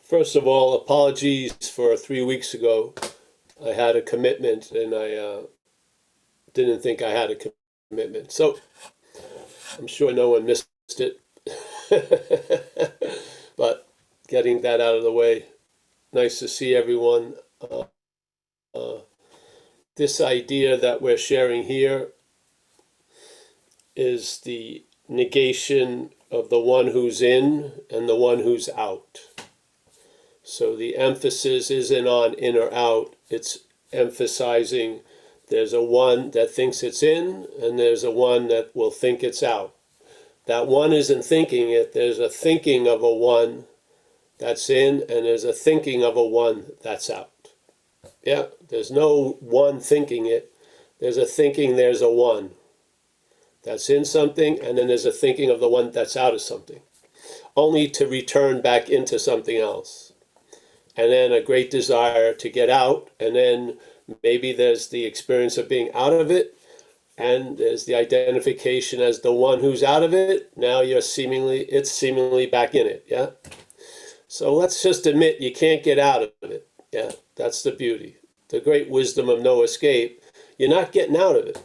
First of all, apologies for 3 weeks ago. I had a commitment and I didn't think I had a commitment. So I'm sure no one missed it. But getting that out of the way, nice to see everyone. This idea that we're sharing here is the negation of the one who's in and the one who's out. So the emphasis isn't on in or out, it's emphasizing there's a one that thinks it's in and there's a one that will think it's out. That one isn't thinking it, there's a thinking of a one that's in and there's a thinking of a one that's out. Yeah, there's no one thinking it, there's a thinking there's a one that's in something, and then there's a thinking of the one that's out of something, only to return back into something else. And then a great desire to get out, and then maybe there's the experience of being out of it, and there's the identification as the one who's out of it. Now it's seemingly back in it, yeah? So let's just admit you can't get out of it, yeah? That's the beauty. The great wisdom of no escape. You're not getting out of it,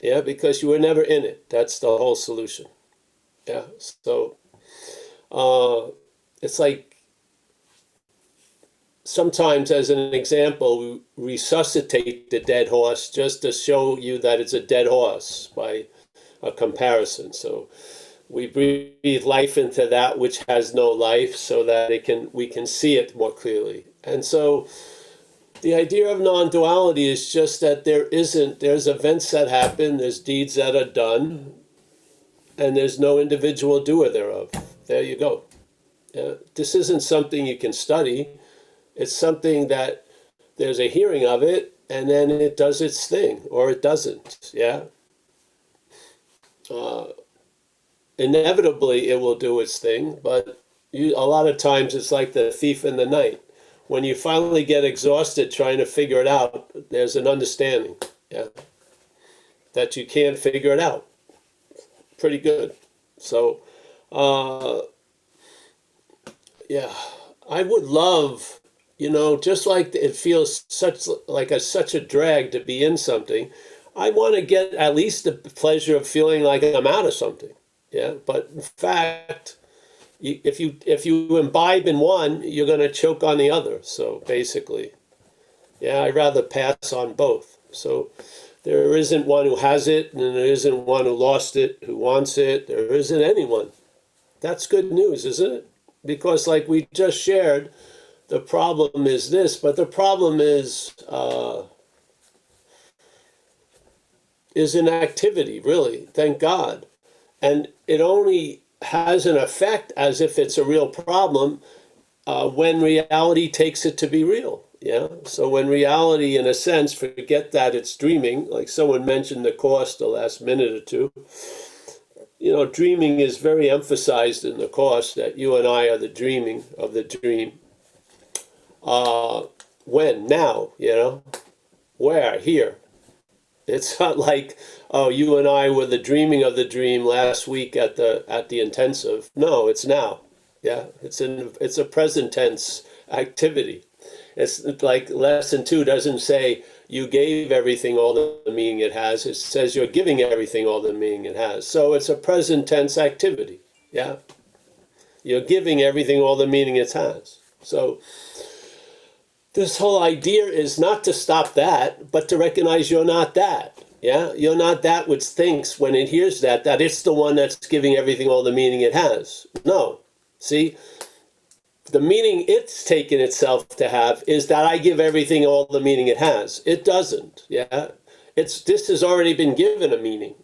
yeah? Because you were never in it. That's the whole solution, yeah? So it's like, sometimes, as an example, we resuscitate the dead horse just to show you that it's a dead horse by a comparison. So we breathe life into that which has no life so that we can see it more clearly. And so the idea of non-duality is just that there's events that happen, there's deeds that are done, and there's no individual doer thereof. There you go. Yeah? This isn't something you can study. It's something that there's a hearing of it, and then it does its thing, or it doesn't, yeah? Inevitably, it will do its thing, but a lot of times it's like the thief in the night. When you finally get exhausted trying to figure it out, there's an understanding, yeah? That you can't figure it out. Pretty good. So, yeah, I would love... just like it feels such a drag to be in something, I want to get at least the pleasure of feeling like I'm out of something. Yeah, but in fact, if you imbibe in one, you're going to choke on the other. So basically, yeah, I'd rather pass on both. So there isn't one who has it, and there isn't one who lost it, who wants it. There isn't anyone. That's good news, isn't it? Because like we just shared, the problem is this, but the problem is an activity, really, thank God. And it only has an effect as if it's a real problem when reality takes it to be real, yeah? So when reality, in a sense, forget that it's dreaming, like someone mentioned the Course the last minute or two, dreaming is very emphasized in the Course, that you and I are the dreaming of the dream. When? Now, where? Here. It's not like, oh, you and I were the dreaming of the dream last week at the intensive. No, it's now. Yeah, it's a present tense activity. It's like lesson 2 doesn't say you gave everything all the meaning it has. It says you're giving everything all the meaning it has. So it's a present tense activity. Yeah, you're giving everything all the meaning it has. So this whole idea is not to stop that, but to recognize you're not that. Yeah, you're not that which thinks when it hears that it's the one that's giving everything all the meaning it has. No, see, the meaning it's taken itself to have is that I give everything all the meaning it has. It doesn't. Yeah, this has already been given a meaning.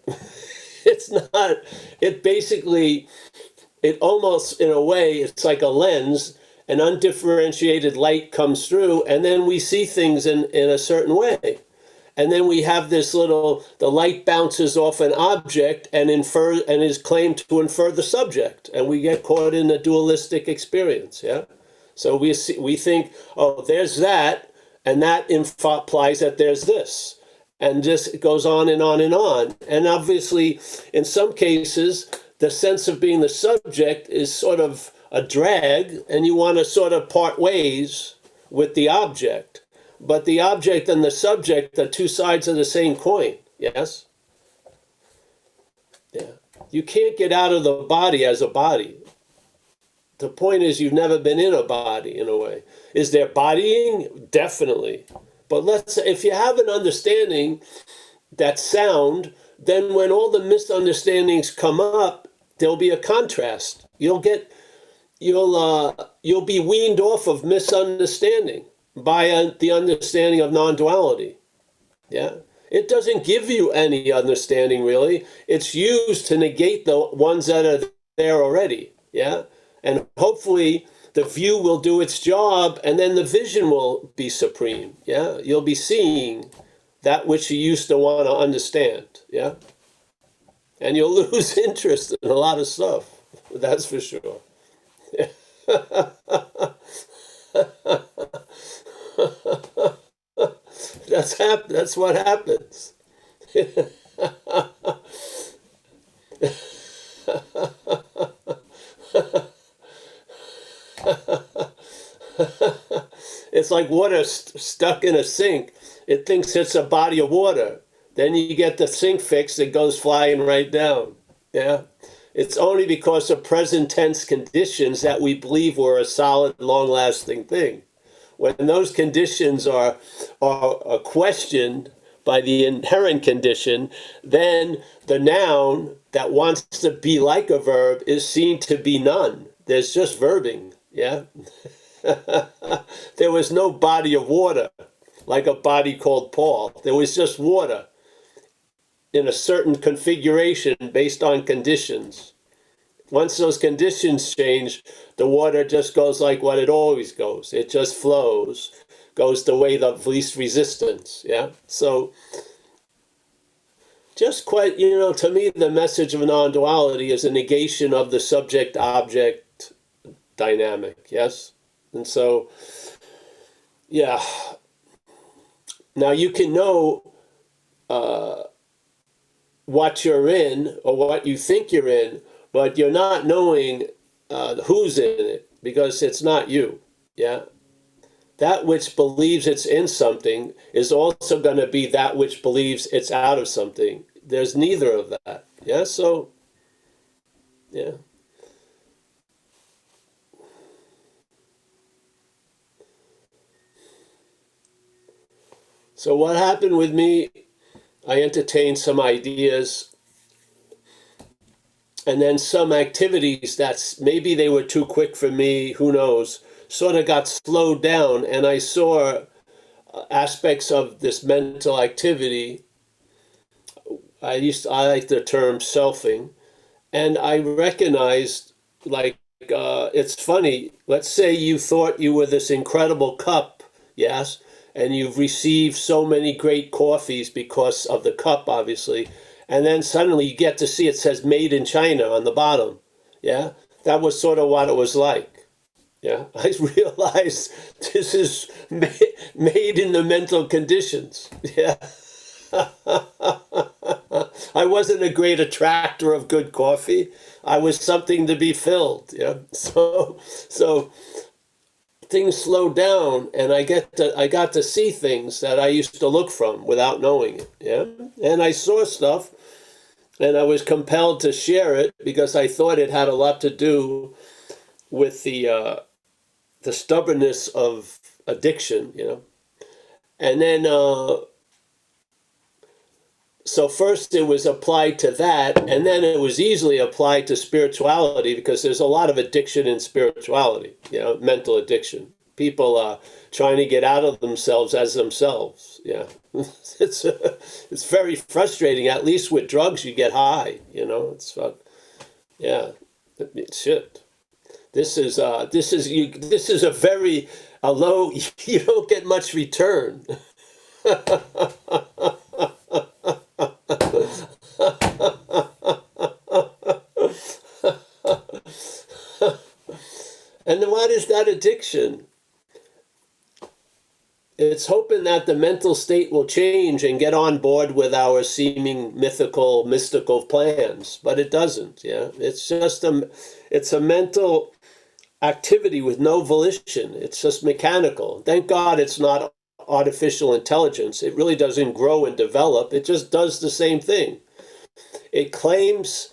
It's not. It almost in a way it's like a lens. An undifferentiated light comes through, and then we see things in a certain way. And then we have the light bounces off an object and is claimed to infer the subject. And we get caught in a dualistic experience, yeah? So we think, oh, there's that, and that implies that there's this. And just goes on and on and on. And obviously, in some cases, the sense of being the subject is sort of a drag, and you want to sort of part ways with the object. But the object and the subject are two sides of the same coin. Yes? Yeah. You can't get out of the body as a body. The point is you've never been in a body, in a way. Is there bodying? Definitely. But let's say if you have an understanding that's sound, then when all the misunderstandings come up, there'll be a contrast. You'll be weaned off of misunderstanding by the understanding of non-duality. Yeah. It doesn't give you any understanding, really. It's used to negate the ones that are there already. Yeah. And hopefully the view will do its job, and then the vision will be supreme. Yeah. You'll be seeing that which you used to want to understand. Yeah. And you'll lose interest in a lot of stuff. That's for sure. That's what happens. It's like water stuck in a sink. It thinks it's a body of water. Then you get the sink fixed, it goes flying right down. Yeah. It's only because of present tense conditions that we believe we're a solid, long-lasting thing. When those conditions are questioned by the inherent condition, then the noun that wants to be like a verb is seen to be none. There's just verbing. Yeah. There was no body of water, like a body called Paul. There was just water in a certain configuration based on conditions. Once those conditions change, the water just goes like what it always goes. It just flows, goes the way of least resistance. Yeah. So just quite, to me, the message of non-duality is a negation of the subject-object dynamic. Yes. And so, yeah. Now you can know what you're in or what you think you're in, but you're not knowing who's in it, because it's not you. Yeah. That which believes it's in something is also going to be that which believes it's out of something. There's neither of that. Yeah. So, yeah. So what happened with me, I entertained some ideas, and then some activities that's maybe they were too quick for me, who knows, sort of got slowed down, and I saw aspects of this mental activity. I like the term selfing, and I recognized, like, it's funny, let's say you thought you were this incredible cup, yes, and you've received so many great coffees because of the cup, obviously, and then suddenly you get to see it says made in China on the bottom. Yeah, that was sort of what it was like. Yeah, I realized this is made in the mental conditions. Yeah. I wasn't a great attractor of good coffee. I was something to be filled. Yeah. So things slowed down, and I got to see things that I used to look from without knowing it. Yeah. And I saw stuff, and I was compelled to share it because I thought it had a lot to do with the stubbornness of addiction, And then so first it was applied to that, and then it was easily applied to spirituality, because there's a lot of addiction in spirituality, mental addiction. People trying to get out of themselves as themselves. Yeah, it's very frustrating. At least with drugs, you get high. It's shit. This is a very low. You don't get much return. And then what is that addiction? It's hoping that the mental state will change and get on board with our seeming mystical plans, but it doesn't. Yeah, it's just it's a mental activity with no volition. It's just mechanical. Thank God it's not artificial intelligence. It really doesn't grow and develop. It just does the same thing. It claims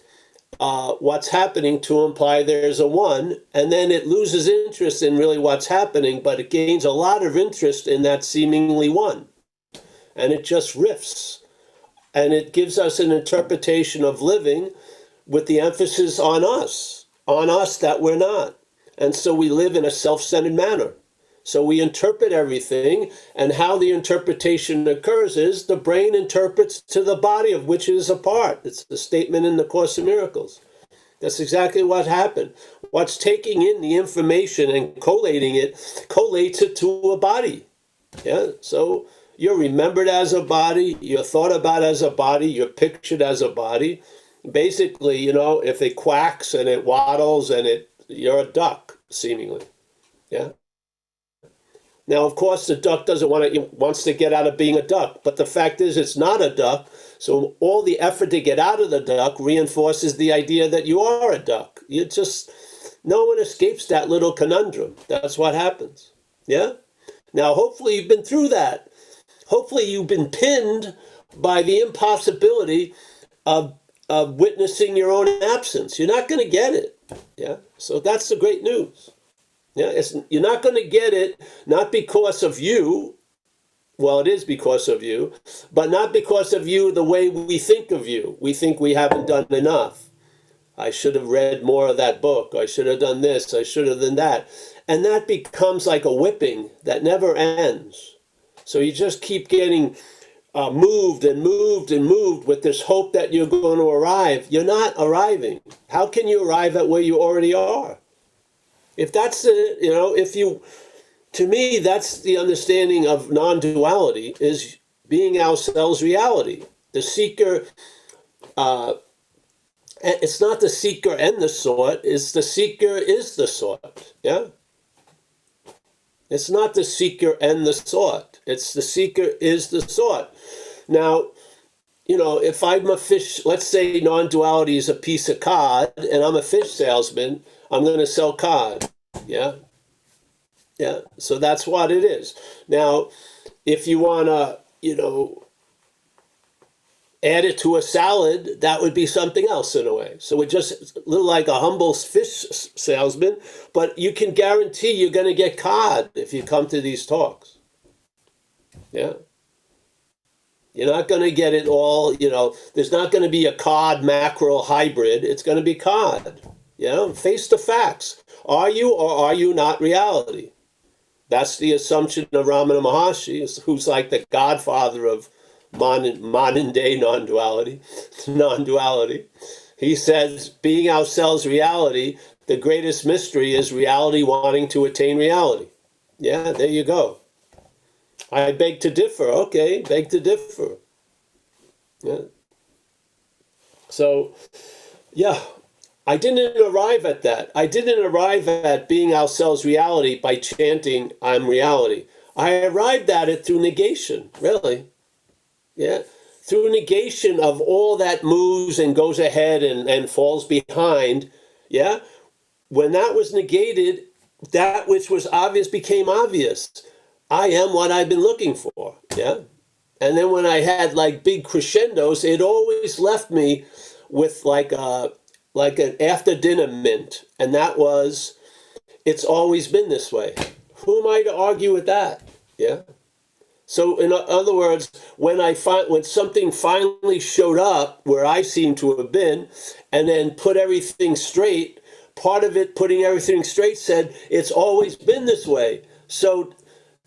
what's happening to imply there's a one, and then it loses interest in really what's happening, but it gains a lot of interest in that seemingly one. And it just riffs. And it gives us an interpretation of living with the emphasis on us that we're not. And so we live in a self-centered manner. So we interpret everything, and how the interpretation occurs is the brain interprets to the body of which it is a part. It's the statement in the Course in Miracles. That's exactly what happened. What's taking in the information and collating it, collates it to a body. Yeah, so you're remembered as a body, you're thought about as a body, you're pictured as a body. Basically, you know, if it quacks and it waddles and you're a duck, seemingly. Yeah. Now, of course, the duck wants to get out of being a duck, but the fact is it's not a duck, so all the effort to get out of the duck reinforces the idea that you are a duck. No one escapes that little conundrum. That's what happens. Yeah? Now, hopefully you've been through that. Hopefully you've been pinned by the impossibility of witnessing your own absence. You're not going to get it. Yeah? So that's the great news. Yeah, you're not going to get it, not because of you. Well, it is because of you, but not because of you the way we think of you. We think we haven't done enough. I should have read more of that book. I should have done this. I should have done that. And that becomes like a whipping that never ends. So you just keep getting moved and moved and moved with this hope that you're going to arrive. You're not arriving. How can you arrive at where you already are? If that's to me, that's the understanding of non-duality, is being ourselves reality. The seeker, it's not the seeker and the sought, it's the seeker is the sought, yeah? It's not the seeker and the sought, it's the seeker is the sought. Now, you know, if I'm a fish, let's say non-duality is a piece of cod, and I'm a fish salesman, I'm going to sell cod, yeah? Yeah, so that's what it is. Now, if you want to, you know, add it to a salad, that would be something else in a way. So we're just a little like a humble fish salesman, but you can guarantee you're going to get cod if you come to these talks. Yeah. You're not going to get it all, you know, there's not going to be a cod mackerel hybrid. It's going to be cod. You know, face the facts. Are you or are you not reality? That's the assumption of Ramana Maharshi, who's like the godfather of modern day non-duality. He says, being ourselves reality, the greatest mystery is reality wanting to attain reality. Yeah, there you go. I beg to differ. Okay, beg to differ. Yeah. So, yeah. I didn't arrive at that. I didn't arrive at being ourselves reality by chanting, I'm reality. I arrived at it through negation, really. Yeah. Through negation of all that moves and goes ahead and falls behind. Yeah. When that was negated, that which was obvious became obvious. I am what I've been looking for. Yeah. And then when I had like big crescendos, it always left me with like an after-dinner mint, and that was, it's always been this way. Who am I to argue with that? Yeah. So in other words, when something finally showed up where I seem to have been, and then put everything straight, part of it putting everything straight said, it's always been this way. So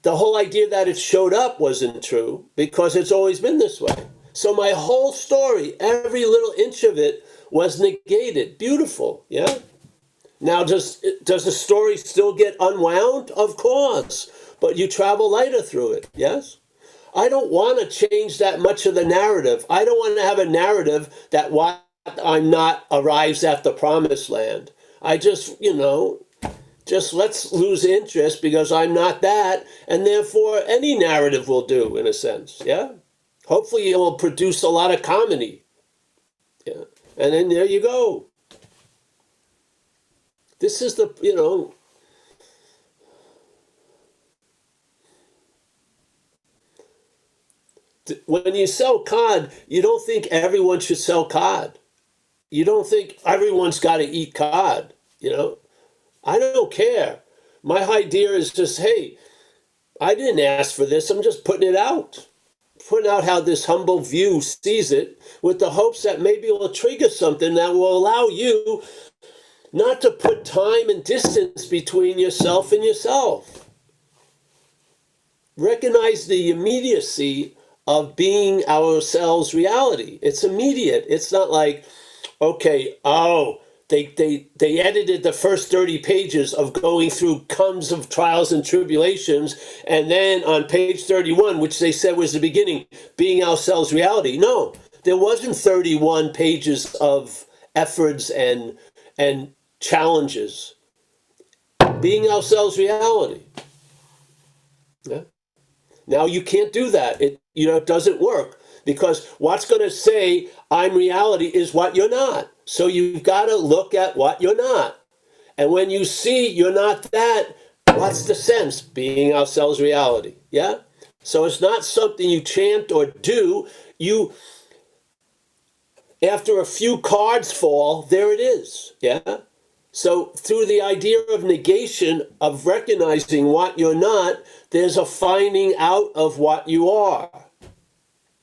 the whole idea that it showed up wasn't true because it's always been this way. So my whole story, every little inch of it, was negated. Beautiful, yeah? Now, does the story still get unwound? Of course, but you travel lighter through it, yes? I don't want to change that much of the narrative. I don't want to have a narrative that what I'm not arrives at the promised land. I just, let's lose interest because I'm not that, and therefore any narrative will do, in a sense, yeah? Hopefully it will produce a lot of comedy, yeah? And then there you go. This is the, When you sell cod, you don't think everyone should sell cod. You don't think everyone's got to eat cod, you know? I don't care. My idea is just, hey, I didn't ask for this. I'm just putting it out. Putting out how this humble view sees it with the hopes that maybe it will trigger something that will allow you not to put time and distance between yourself and yourself. Recognize the immediacy of being ourselves reality. It's immediate. It's not like, okay, oh, they edited the first 30 pages of going through tons of trials and tribulations, and then on page 31, which they said was the beginning, being ourselves reality. No, there wasn't 31 pages of efforts and challenges. Being ourselves reality. Yeah. Now you can't do that. It doesn't work, because what's going to say I'm reality is what you're not. So you've got to look at what you're not. And when you see you're not that, what's the sense? Being ourselves reality. Yeah? So it's not something you chant or do. After a few cards fall, there it is. Yeah? So through the idea of negation, of recognizing what you're not, there's a finding out of what you are.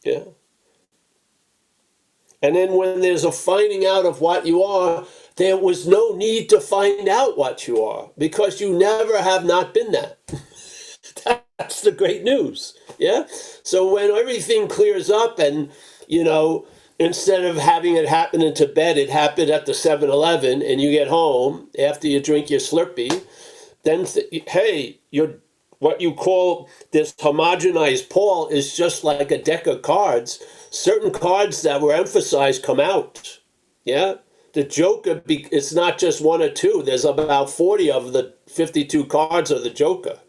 Yeah. And then when there's a finding out of what you are, there was no need to find out what you are, because you never have not been that. That's the great news. Yeah. So when everything clears up and, instead of having it happen in Tibet, it happened at the 7-Eleven, and you get home after you drink your Slurpee, then, hey, what you call this homogenized Paul is just like a deck of cards. Certain cards that were emphasized come out. Yeah? The Joker, it's not just one or two. There's about 40 of the 52 cards of the Joker.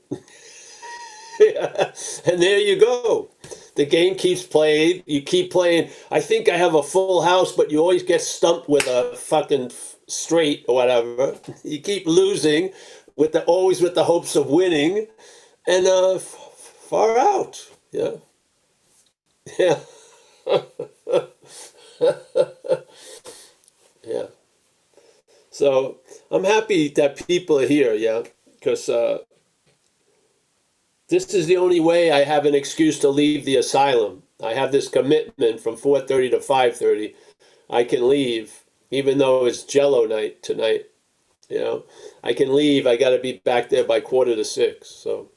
Yeah. And there you go. The game keeps playing. You keep playing. I think I have a full house, but you always get stumped with a fucking straight or whatever. You keep losing always with the hopes of winning, and far out. Yeah. Yeah. Yeah. So I'm happy that people are here. Yeah. Because this is the only way I have an excuse to leave the asylum. I have this commitment from 4:30 to 5:30. I can leave, even though it's Jello night tonight. I can leave. I got to be back there by 5:45. So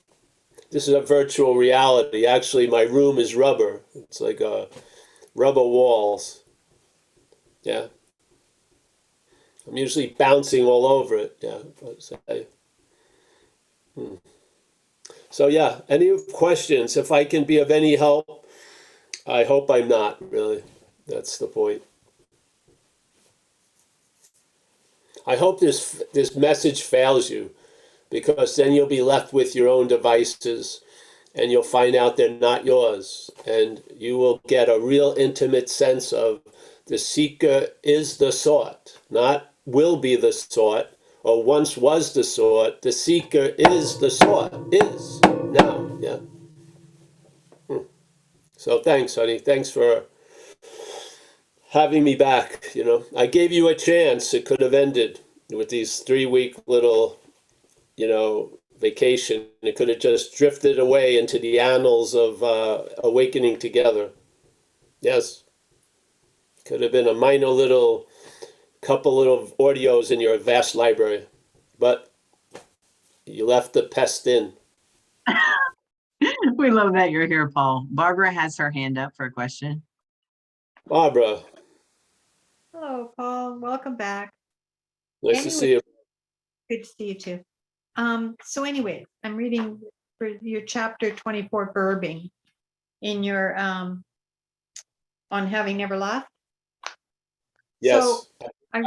this is a virtual reality. Actually, my room is rubber. It's like rubber walls. Yeah. I'm usually bouncing all over it. Yeah. So yeah, any questions? If I can be of any help, I hope I'm not, really. That's the point. I hope this message fails you, because then you'll be left with your own devices, and you'll find out they're not yours, and you will get a real intimate sense of the seeker is the sought, not will be the sought, or once was the sought. The seeker is the sought, is now. Yeah. So thanks, honey. Thanks for having me back. I gave you a chance. It could have ended with these 3-week little, vacation. It could have just drifted away into the annals of awakening together. Yes. Could have been a minor little couple little audios in your vast library. But you left the pest in. We love that you're here, Paul. Barbara has her hand up for a question. Barbara. Hello, Paul. Welcome back. Nice to see you. Good to see you too. So anyway, I'm reading for your chapter 24, verbing, in your on having never laughed. Yes. So I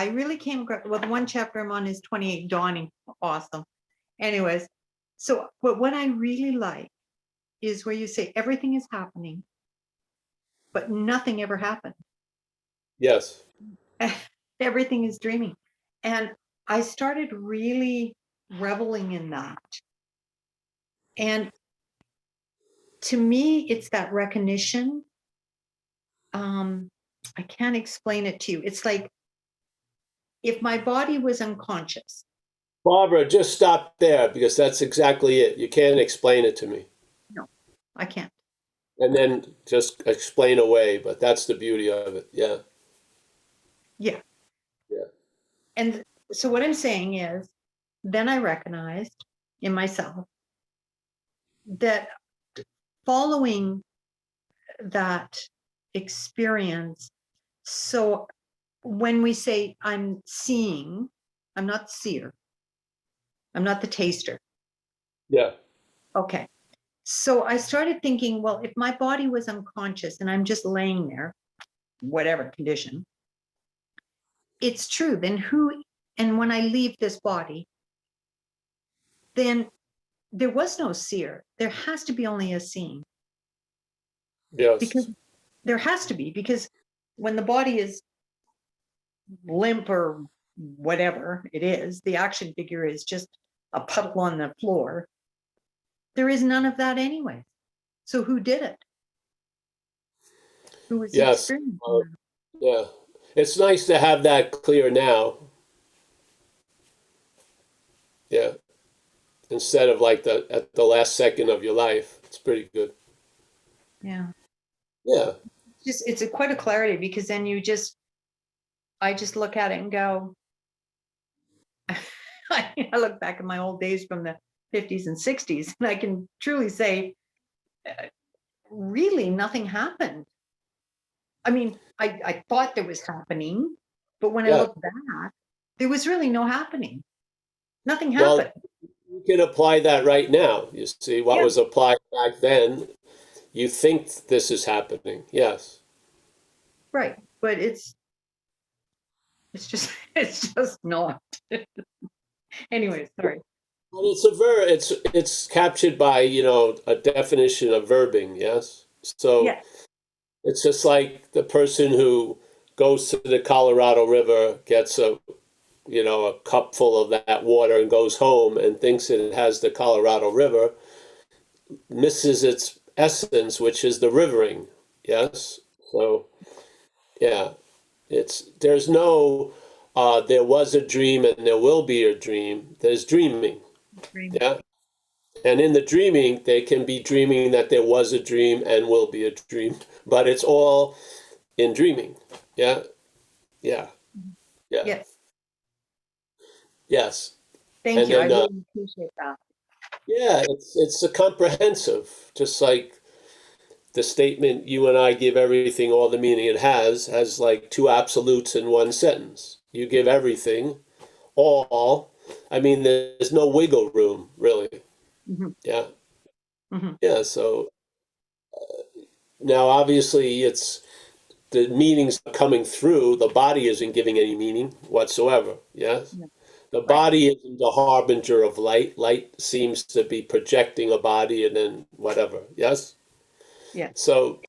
really came across, well, the one chapter I'm on is 28, dawning. Awesome. Anyways, but what I really like is where you say everything is happening, but nothing ever happened. Yes. Everything is dreaming. And I started really reveling in that. And to me, it's that recognition. I can't explain it to you. It's like if my body was unconscious. Barbara, just stop there because that's exactly it. You can't explain it to me. No, I can't. And then just explain away, but that's the beauty of it. Yeah. Yeah. Yeah. And so what I'm saying is, then I recognized in myself that following that experience, so when we say I'm seeing, I'm not the seer, I'm not the taster. Yeah. Okay. So I started thinking, well, if my body was unconscious and I'm just laying there, whatever condition, it's true. Then and when I leave this body, then there was no seer. There has to be only a seeing. Yes. Because there has to be, because when the body is limp or whatever it is, the action figure is just a puddle on the floor. There is none of that anyway. So who did it? Who was Yes. experiencing Yeah. It's nice to have that clear now. Yeah. Instead of like at the last second of your life. It's pretty good. Yeah. Yeah. It's quite a clarity, because then I just look at it and go, I look back at my old days from the 50s and 60s, and I can truly say, really nothing happened. I mean, I thought there was happening, but when I look back, there was really no happening. Nothing happened. Well, you can apply that right now. You see what was applied back then. You think this is happening. Yes. Right. But it's just not. Anyway, sorry. Well, it's captured by, a definition of verbing, yes? So it's just like the person who goes to the Colorado River, gets a cup full of that water and goes home and thinks that it has the Colorado River, misses its essence, which is the rivering, yes? So, yeah, there's no, there was a dream and there will be a dream. There's dreaming. Yeah. And in the dreaming, they can be dreaming that there was a dream and will be a dream, but it's all in dreaming. Yeah. Yeah. Yeah. Yes. Yes. Thank you. I really appreciate that. Yeah, it's a comprehensive, just like the statement you and I give everything all the meaning it has like two absolutes in one sentence. You give everything, all. I mean, there's no wiggle room, really. Mm-hmm. Yeah. Mm-hmm. Yeah, so now obviously it's the meaning's coming through. The body isn't giving any meaning whatsoever. Yes. Yeah. The body isn't a harbinger of light. Light seems to be projecting a body and then whatever. Yes. Yeah. So,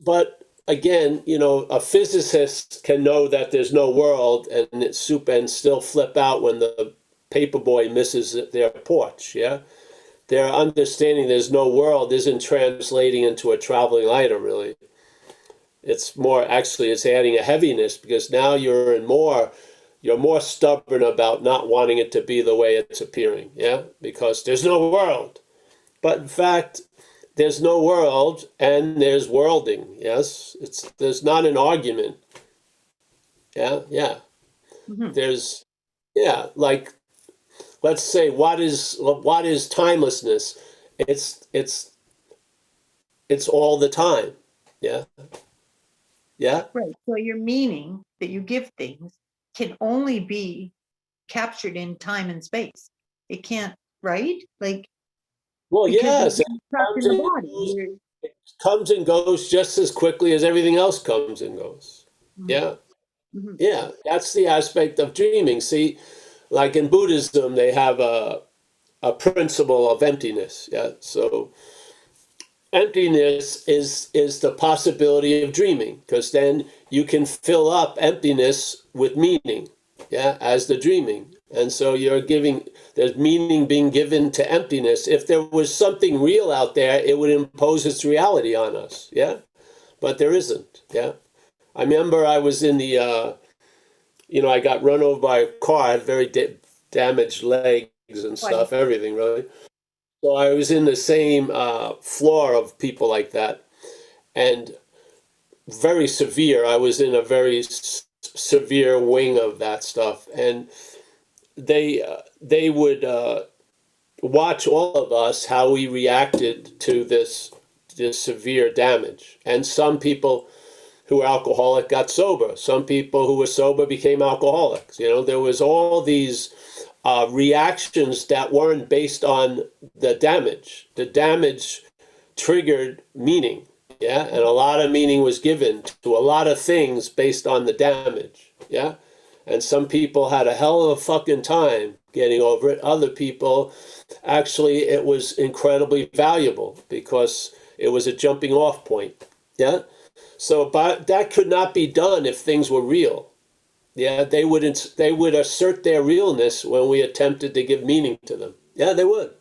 but again, a physicist can know that there's no world and it's soup and still flip out when the paperboy misses their porch. Yeah. Their understanding there's no world isn't translating into a traveling lighter, really. It's more, actually, it's adding a heaviness, because now you're more stubborn about not wanting it to be the way it's appearing, yeah? Because there's no world. But in fact, there's no world and there's worlding, yes? There's not an argument. Yeah, yeah. Mm-hmm. Like, let's say, what is timelessness? It's all the time. Yeah. Yeah. Right. So your meaning that you give things can only be captured in time and space. It can't, right? Like, well, yes, it comes and goes just as quickly as everything else comes and goes. Mm-hmm. Yeah. Mm-hmm. Yeah. That's the aspect of dreaming. See, like in Buddhism, they have a principle of emptiness. Yeah. So emptiness is the possibility of dreaming, because then you can fill up emptiness with meaning. yeah, as the dreaming. And so there's meaning being given to emptiness. If there was something real out there, it would impose its reality on us, yeah? But there isn't, yeah? I remember I was in the, I got run over by a car. I had very damaged legs and stuff, everything, really. So I was in the same floor of people like that, and very severe. I was in a very severe wing of that stuff, and they would watch all of us how we reacted to this severe damage. And some people who were alcoholic got sober. Some people who were sober became alcoholics. There was all these reactions that weren't based on the damage. The damage triggered meaning, yeah? And a lot of meaning was given to a lot of things based on the damage, yeah? And some people had a hell of a fucking time getting over it. Other people, actually, it was incredibly valuable because it was a jumping off point, yeah? So but that could not be done if things were real. Yeah, they would assert their realness when we attempted to give meaning to them. Yeah, they would.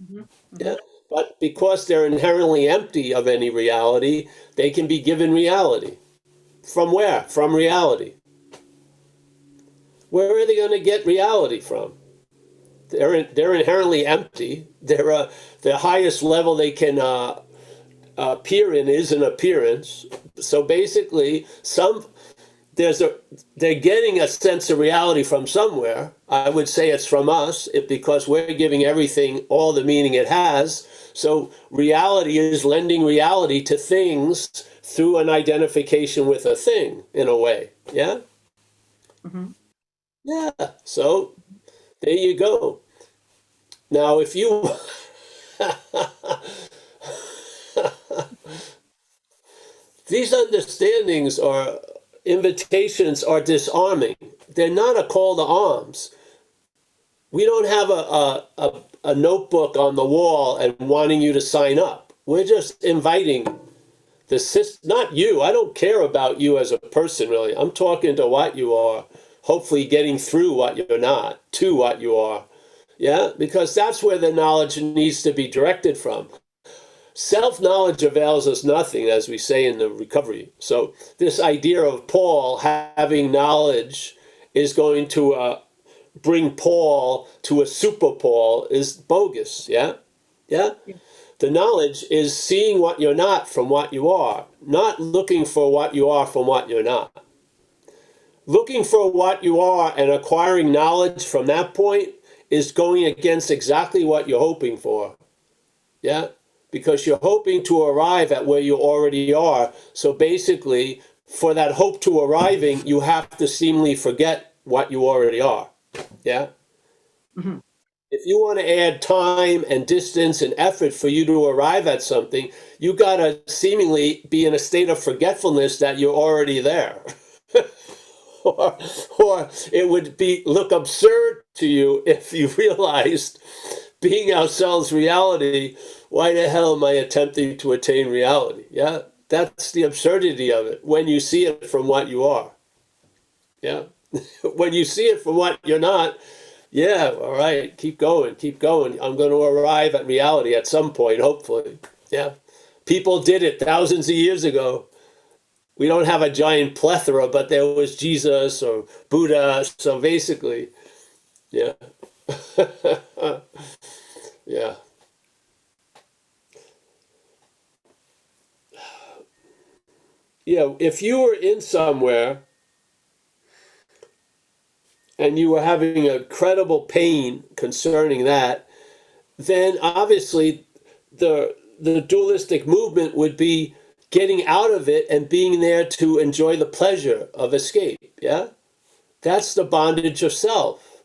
Mm-hmm. Yeah, but because they're inherently empty of any reality, they can be given reality. From where? From reality. Where are they going to get reality from? They're inherently empty. The highest level they can appear in is an appearance. So basically, they're getting a sense of reality from somewhere. I would say it's from us, because we're giving everything all the meaning it has. So reality is lending reality to things through an identification with a thing, in a way. Yeah? Mm-hmm. Yeah. So there you go. Now, if you... These understandings or invitations are disarming. They're not a call to arms. We don't have a notebook on the wall and wanting you to sign up. We're just inviting the system, not you. I don't care about you as a person, really. I'm talking to what you are, hopefully getting through what you're not, to what you are. Yeah? Because that's where the knowledge needs to be directed from. Self-knowledge avails us nothing, as we say in the recovery. So this idea of Paul having knowledge is going to bring Paul to a super Paul is bogus, yeah? Yeah? The knowledge is seeing what you're not from what you are, not looking for what you are from what you're not. Looking for what you are and acquiring knowledge from that point is going against exactly what you're hoping for, yeah? Because you're hoping to arrive at where you already are. So basically, for that hope to arriving, you have to seemingly forget what you already are. Yeah? Mm-hmm. If you want to add time and distance and effort for you to arrive at something, you got to seemingly be in a state of forgetfulness that you're already there. or it would look absurd to you if you realized being ourselves reality, why the hell am I attempting to attain reality? Yeah, that's the absurdity of it when you see it from what you are. Yeah, when you see it from what you're not, yeah, all right, keep going, keep going. I'm going to arrive at reality at some point, hopefully. Yeah, people did it thousands of years ago. We don't have a giant plethora, but there was Jesus or Buddha. So basically, yeah. Yeah. Yeah, if you were in somewhere and you were having a credible pain concerning that, then obviously the dualistic movement would be getting out of it and being there to enjoy the pleasure of escape, yeah? That's the bondage of self.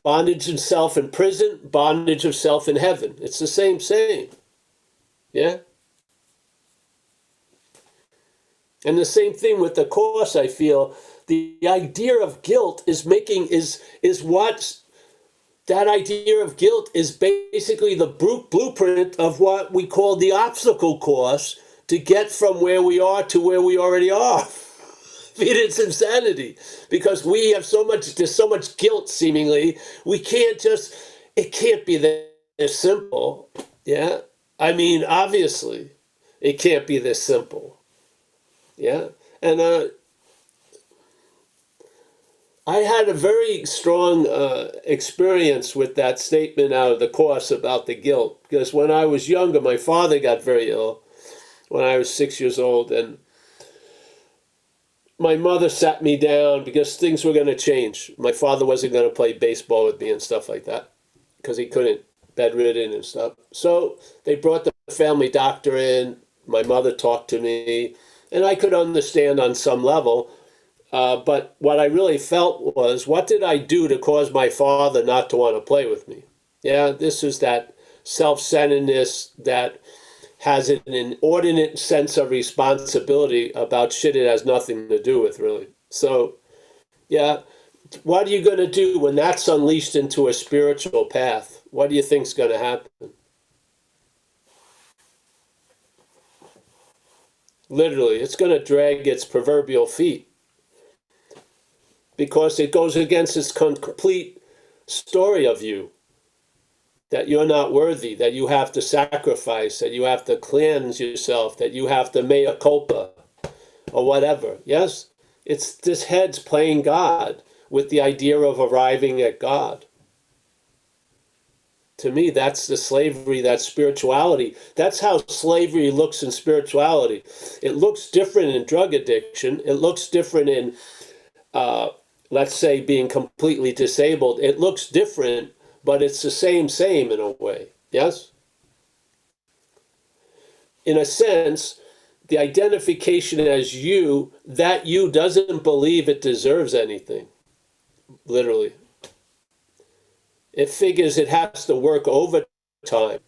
Bondage of self in prison, bondage of self in heaven. It's the same. Yeah? And the same thing with the Course, I feel. The idea of guilt is what that idea of guilt is basically the blueprint of what we call the obstacle course to get from where we are to where we already are. It's insanity, because we have there's so much guilt seemingly. We can't it can't be this simple. Yeah. I mean, obviously, it can't be this simple. Yeah. And I had a very strong experience with that statement out of the Course about the guilt, because when I was younger, my father got very ill when I was 6 years old, and my mother sat me down because things were going to change. My father wasn't going to play baseball with me and stuff like that because he couldn't, bedridden and stuff. So they brought the family doctor in. My mother talked to me, and I could understand on some level. But what I really felt was, what did I do to cause my father not to want to play with me? Yeah, this is that self-centeredness that has an inordinate sense of responsibility about shit it has nothing to do with, really. So, yeah, what are you going to do when that's unleashed into a spiritual path? What do you think's going to happen? Literally, it's going to drag its proverbial feet, because it goes against this complete story of you, that you're not worthy, that you have to sacrifice, that you have to cleanse yourself, that you have to mea culpa, or whatever. Yes? It's this head's playing God with the idea of arriving at God. To me, that's the slavery, that's spirituality. That's how slavery looks in spirituality. It looks different in drug addiction. It looks different in, let's say, being completely disabled. It looks different, but it's the same in a way. Yes? In a sense, the identification as you, that you doesn't believe it deserves anything. Literally. It figures it has to work overtime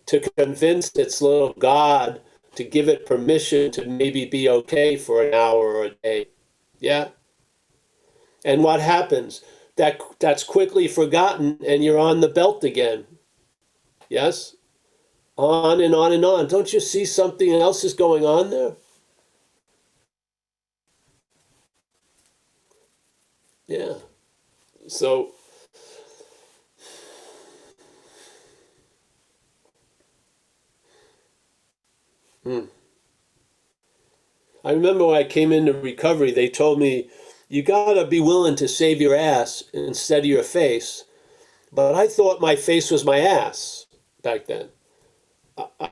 to convince its little God to give it permission to maybe be okay for an hour or a day. Yeah? And what happens? That's quickly forgotten, and you're on the belt again. Yes? On and on and on. Don't you see something else is going on there? Yeah. So, I remember when I came into recovery, they told me, you gotta be willing to save your ass instead of your face. But I thought my face was my ass back then.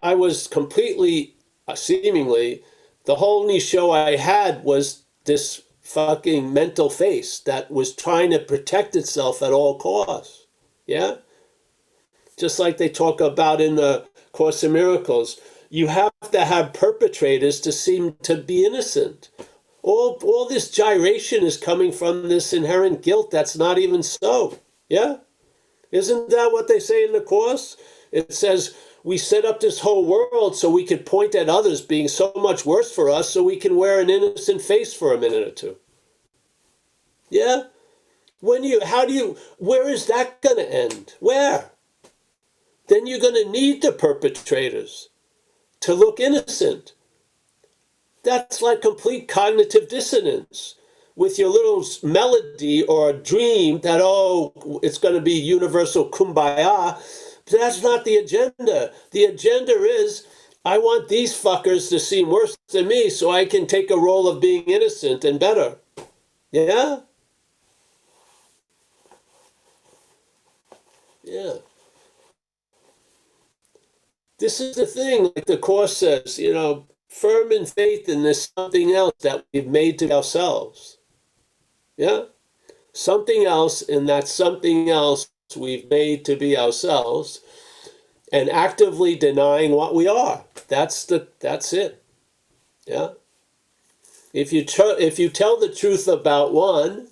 I was completely, seemingly, the only show I had was this fucking mental face that was trying to protect itself at all costs. Yeah? Just like they talk about in the Course in Miracles, you have to have perpetrators to seem to be innocent. All this gyration is coming from this inherent guilt that's not even so. Yeah? Isn't that what they say in the Course? It says, we set up this whole world so we could point at others being so much worse for us so we can wear an innocent face for a minute or two. Yeah? Where is that going to end? Where? Then you're going to need the perpetrators to look innocent. That's like complete cognitive dissonance with your little melody or a dream that, oh, it's going to be universal kumbaya. That's not the agenda. The agenda is, I want these fuckers to seem worse than me so I can take a role of being innocent and better. Yeah? Yeah. This is the thing, like the Course says, firm in faith in this something else that we've made to ourselves. Yeah? Something else, and that something else we've made to be ourselves, and actively denying what we are. That's it. Yeah? If you tell the truth about one,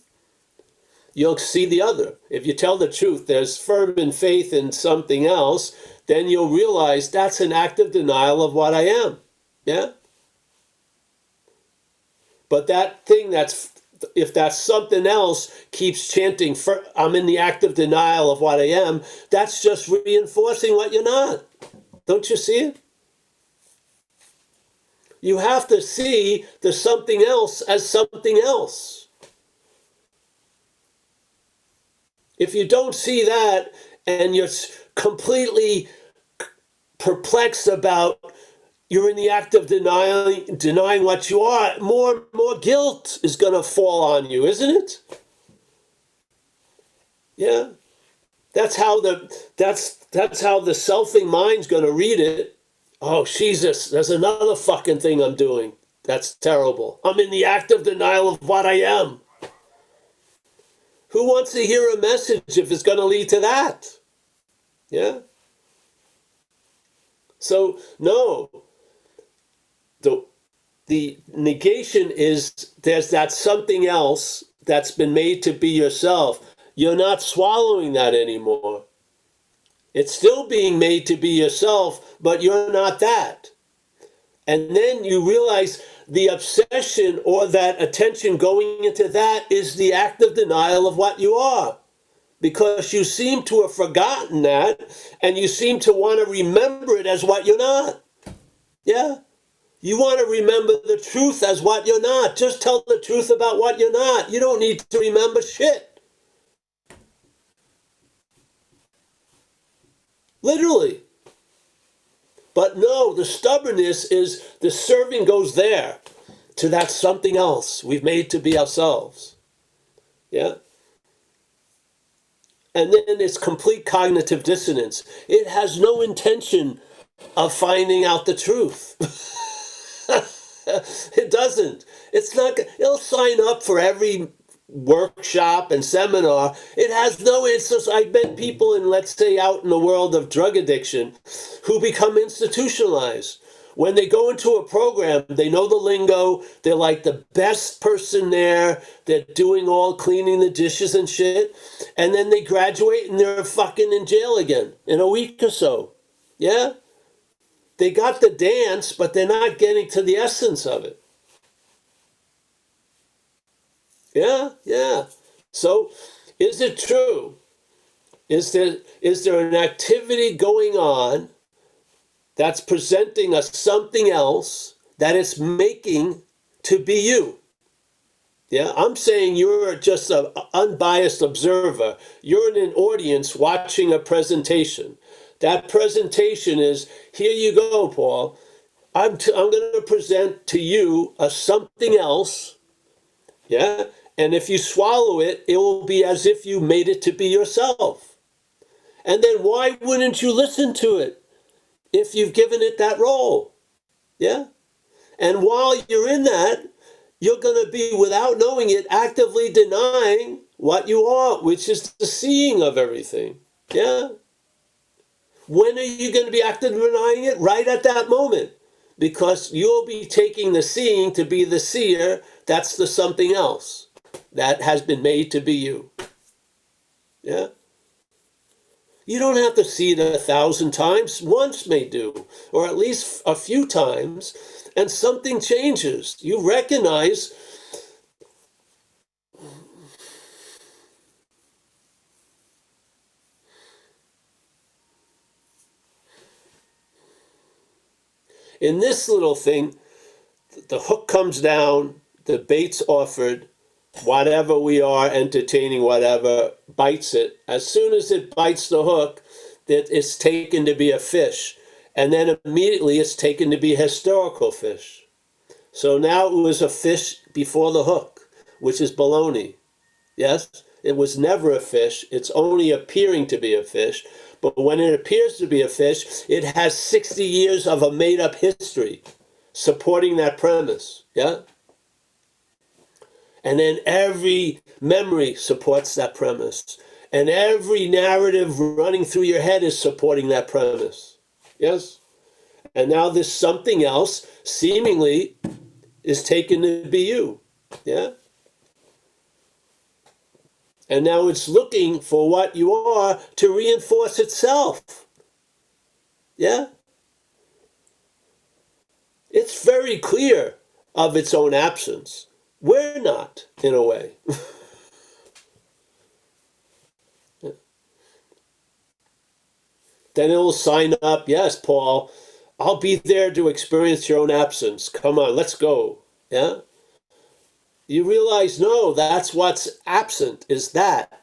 you'll see the other. If you tell the truth, there's firm in faith in something else, then you'll realize that's an active denial of what I am. Yeah? But that thing if that something else keeps chanting, I'm in the active denial of what I am, that's just reinforcing what you're not. Don't you see it? You have to see the something else as something else. If you don't see that and you're completely perplexed about, you're in the act of denying what you are, more guilt is going to fall on you, isn't it? Yeah. That's how the selfing mind's going to read it. Oh, Jesus, there's another fucking thing I'm doing. That's terrible. I'm in the act of denial of what I am. Who wants to hear a message if it's going to lead to that? Yeah? So, no. The negation is there's that something else that's been made to be yourself. You're not swallowing that anymore. It's still being made to be yourself, but you're not that. And then you realize the obsession or that attention going into that is the act of denial of what you are. Because you seem to have forgotten that, and you seem to want to remember it as what you're not. Yeah? You want to remember the truth as what you're not. Just tell the truth about what you're not. You don't need to remember shit. Literally. But no, the stubbornness is the serving goes there to that something else we've made to be ourselves. Yeah? And then it's complete cognitive dissonance. It has no intention of finding out the truth. It doesn't. It's not. It'll sign up for every workshop and seminar. It has no interest. I've met people in, let's say, out in the world of drug addiction who become institutionalized. When they go into a program, they know the lingo. They're like the best person there. They're doing all cleaning the dishes and shit. And then they graduate and they're fucking in jail again in a week or so. Yeah? They got the dance, but they're not getting to the essence of it. Yeah, yeah. So, is it true? Is there an activity going on that's presenting us something else that it's making to be you? Yeah, I'm saying you're just an unbiased observer. You're in an audience watching a presentation. That presentation is, here you go, Paul. I'm going to present to you a something else. Yeah? And if you swallow it, it will be as if you made it to be yourself. And then why wouldn't you listen to it if you've given it that role? Yeah? And while you're in that, you're going to be, without knowing it, actively denying what you are, which is the seeing of everything. Yeah? When are you going to be actively denying it? Right at that moment. Because you'll be taking the seeing to be the seer. That's the something else that has been made to be you. Yeah? You don't have to see it 1,000 times. Once may do. Or at least a few times. And something changes. You recognize in this little thing, the hook comes down, the bait's offered, whatever we are entertaining, whatever, bites it. As soon as it bites the hook, it's taken to be a fish. And then immediately it's taken to be a historical fish. So now it was a fish before the hook, which is baloney. Yes? It was never a fish. It's only appearing to be a fish. But when it appears to be a fish, it has 60 years of a made-up history supporting that premise. Yeah? And then every memory supports that premise. And every narrative running through your head is supporting that premise. Yes? And now this something else seemingly is taken to be you. Yeah? And now it's looking for what you are to reinforce itself. Yeah? It's very clear of its own absence. We're not, in a way. Then it will sign up, yes, Paul, I'll be there to experience your own absence. Come on, let's go. Yeah? You realize, no, that's what's absent, is that.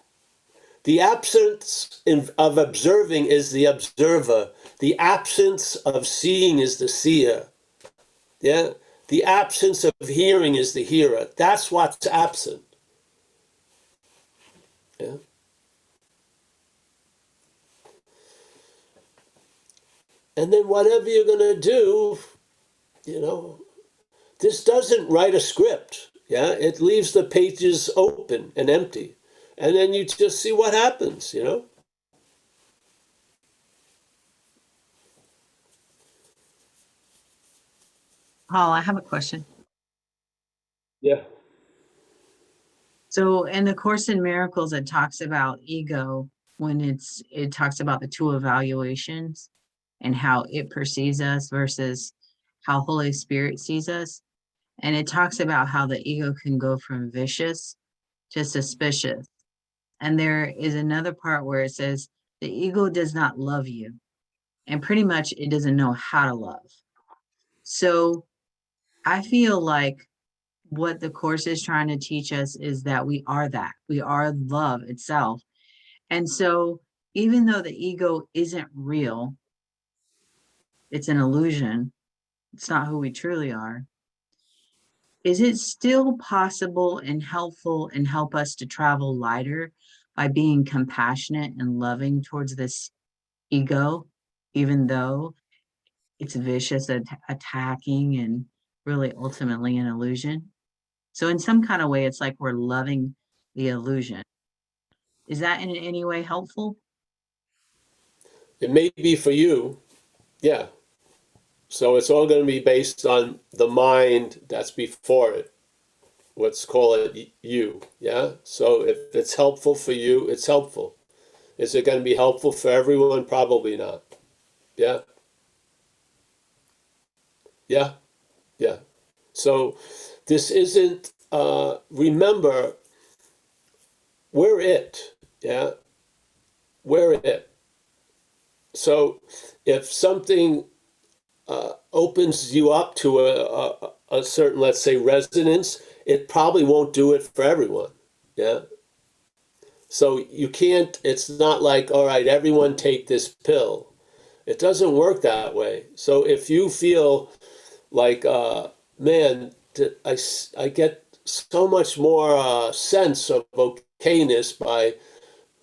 The absence of observing is the observer. The absence of seeing is the seer. Yeah? The absence of hearing is the hearer. That's what's absent. Yeah? And then whatever you're going to do, this doesn't write a script. Yeah? It leaves the pages open and empty. And then you just see what happens, Paul, I have a question. Yeah. So in the Course in Miracles, it talks about ego when it talks about the two evaluations and how it perceives us versus how Holy Spirit sees us. And it talks about how the ego can go from vicious to suspicious. And there is another part where it says the ego does not love you. And pretty much it doesn't know how to love. So I feel like what the Course is trying to teach us is that we are that. We are love itself. And so even though the ego isn't real, it's an illusion, it's not who we truly are, is it still possible and helpful and help us to travel lighter by being compassionate and loving towards this ego, even though it's vicious, attacking, and really ultimately an illusion? So in some kind of way, it's like we're loving the illusion. Is that in any way helpful? It may be for you. Yeah. So it's all going to be based on the mind that's before it. Let's call it you. Yeah. So if it's helpful for you, it's helpful. Is it going to be helpful for everyone? Probably not. Yeah. Yeah. Yeah. So this isn't, remember, we're it. Yeah. We're it. So if something opens you up to a certain, let's say, resonance, it probably won't do it for everyone. Yeah. So you can't, it's not like, all right, everyone take this pill. It doesn't work that way. So if you feel like, man, I get so much more sense of okayness by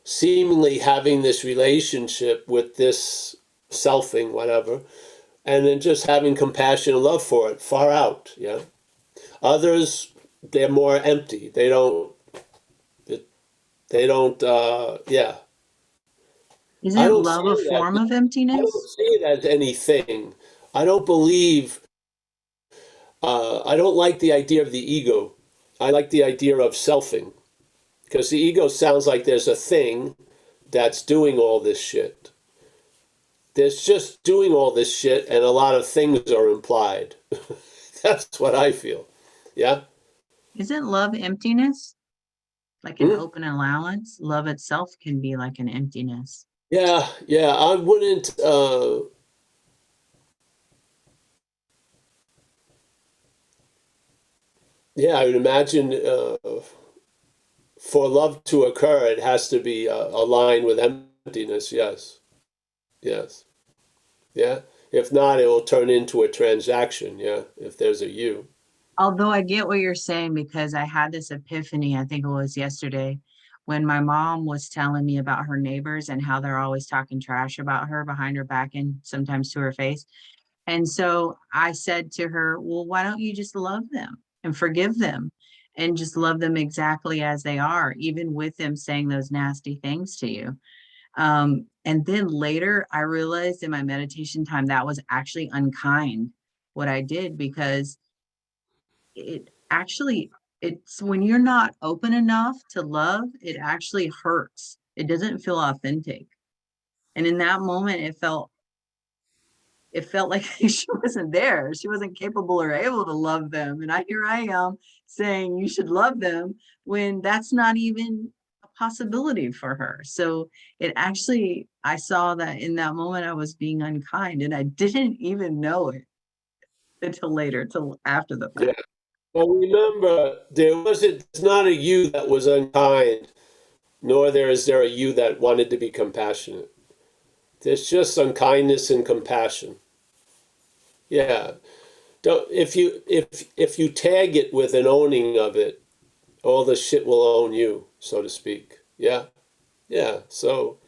seemingly having this relationship with this selfing, whatever, and then just having compassion and love for it, far out. Yeah. Others, they're more empty. They don't, yeah. Isn't love a form of I don't emptiness? see it as anything. I don't believe, I don't like the idea of the ego. I like the idea of selfing. Because the ego sounds like there's a thing that's doing all this shit. There's just doing all this shit, and a lot of things are implied. That's what I feel. Yeah? Isn't love emptiness? Like an open allowance? Love itself can be like an emptiness. Yeah, yeah. I wouldn't, I would imagine for love to occur, it has to be aligned with emptiness. Yes. Yes. Yeah. If not, it will turn into a transaction. Yeah. If there's a you. Although I get what you're saying, because I had this epiphany, I think it was yesterday, when my mom was telling me about her neighbors and how they're always talking trash about her behind her back and sometimes to her face. And so I said to her, well, why don't you just love them and forgive them and just love them exactly as they are, even with them saying those nasty things to you? And then later I realized in my meditation time that was actually unkind what I did, because it actually, it's when you're not open enough to love, it actually hurts. It doesn't feel authentic. And in that moment, it felt like she wasn't there. She wasn't capable or able to love them. And here I am saying you should love them when that's not even a possibility for her. So it actually, I saw that in that moment I was being unkind, and I didn't even know it until later, till after the Yeah. fact. Well, remember, it's not a you that was unkind, nor is there a you that wanted to be compassionate. There's just unkindness and compassion. Yeah. Don't if you tag it with an owning of it, all the shit will own you, so to speak. Yeah. Yeah. So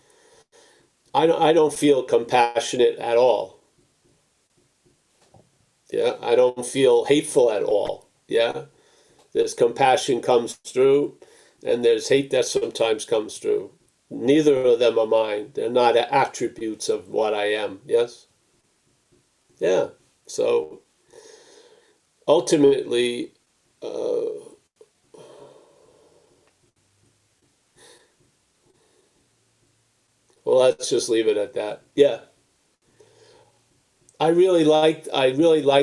I don't feel compassionate at all. Yeah. I don't feel hateful at all. Yeah. There's compassion comes through, and there's hate that sometimes comes through. Neither of them are mine. They're not attributes of what I am. Yes? Yeah. So ultimately, well, let's just leave it at that. Yeah. I really like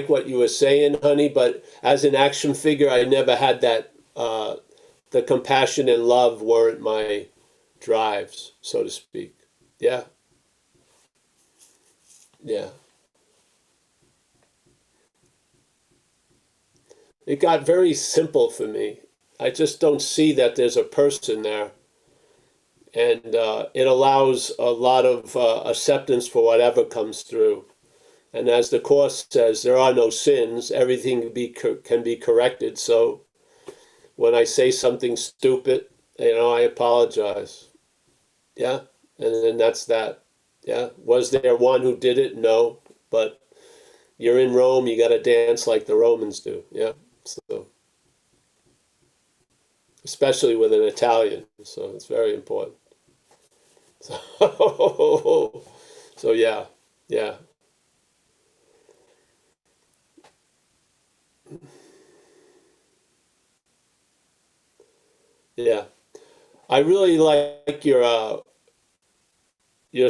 what you were saying, honey, but as an action figure, I never had that the compassion and love weren't my drives, so to speak. Yeah. Yeah. It got very simple for me. I just don't see that there's a person there. And it allows a lot of acceptance for whatever comes through. And as the Course says, there are no sins. Everything can be corrected. So when I say something stupid, I apologize. Yeah. And then that's that. Yeah. Was there one who did it? No. But you're in Rome, you got to dance like the Romans do. Yeah. So, especially with an Italian. So it's very important. So, so yeah. Yeah. Yeah. I really like your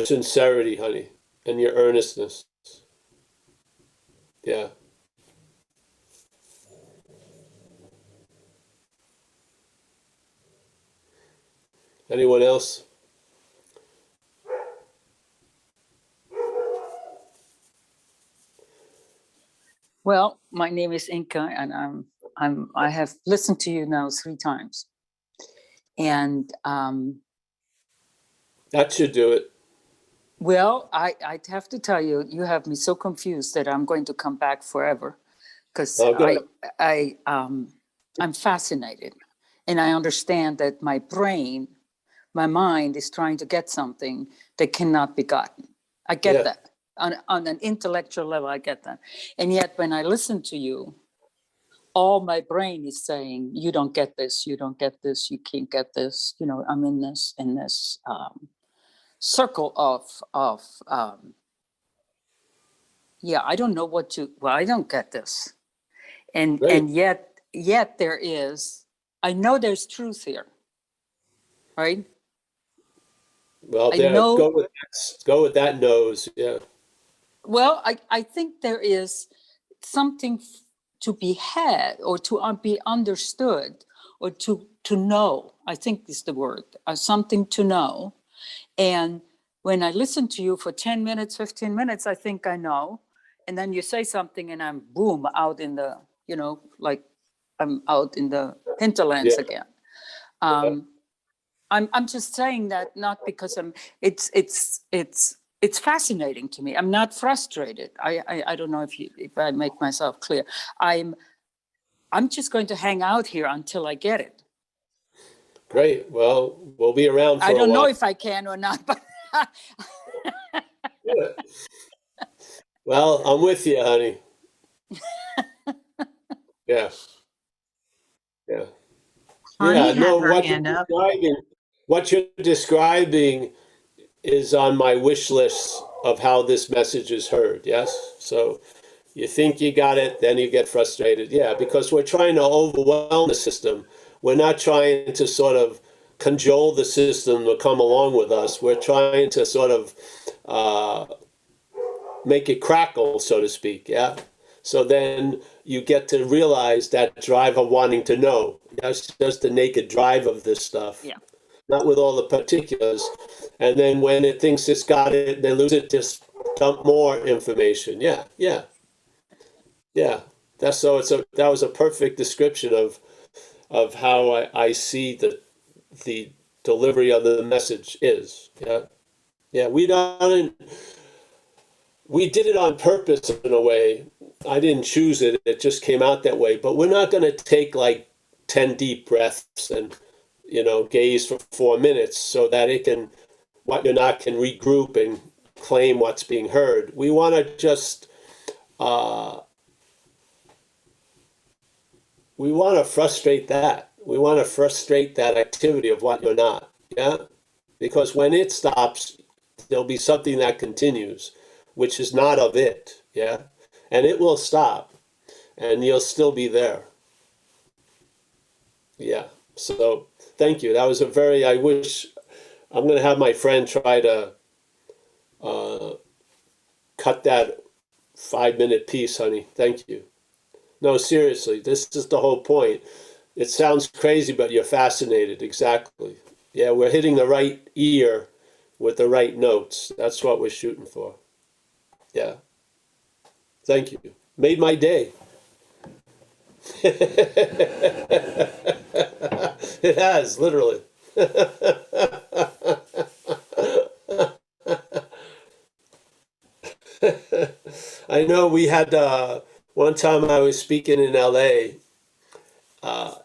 sincerity, honey, and your earnestness. Yeah. Anyone else? Well, my name is Inka, and I have listened to you now 3 times, and That should do it. well, I have to tell you, you have me so confused that I'm going to come back forever, because Oh, good. I'm fascinated, and I understand that my brain, my mind is trying to get something that cannot be gotten. I get Yeah. that on an intellectual level. I get that, and yet when I listen to you, all my brain is saying, you don't get this, you don't get this, you can't get this. I'm in this circle of yeah, I don't know I don't get this. And Great. and yet there is, I know there's truth here, right? Well, I there, know, go with that nose. Yeah. well, I think there is something to be had, or to be understood, or to know, I think is the word, something to know. And when I listen to you for 10 minutes, 15 minutes, I think I know. And then you say something and I'm boom out in the, like I'm out in the hinterlands Yeah. again. I'm just saying that not because it's fascinating to me. I'm not frustrated. I don't know if I make myself clear. I'm just going to hang out here until I get it. Great. Well, we'll be around for I a don't know while. if I can or not, but Yeah. Well, I'm with you, honey. Yeah. Yeah. Connie Yeah. had No, her hand up. what you're describing is on my wish list of how this message is heard. Yes. So you think you got it, then you get frustrated. Yeah, because we're trying to overwhelm the system. We're not trying to sort of cajole the system to come along with us. We're trying to sort of make it crackle, so to speak. Yeah. So then you get to realize that drive of wanting to know. That's just the naked drive of this stuff. yeah. not with all the particulars. And then when it thinks it's got it, they lose it, just dump more information. Yeah. That was a perfect description of how I see the delivery of the message is. Yeah. We did it on purpose in a way. I didn't choose it. It just came out that way. But we're not going to take like 10 deep breaths and, gaze for 4 minutes so that what you're not can regroup and claim what's being heard. We want to just, we want to frustrate that. We want to frustrate that activity of what you're not. Yeah. Because when it stops, there'll be something that continues, which is not of it. Yeah. And it will stop and you'll still be there. Yeah. So thank you. That was I'm going to have my friend try to cut that 5-minute piece, honey. Thank you. No, seriously, this is the whole point. It sounds crazy, but you're fascinated. Exactly. Yeah, we're hitting the right ear with the right notes. That's what we're shooting for. Yeah. Thank you. Made my day. It has, literally. I know we had one time I was speaking in LA,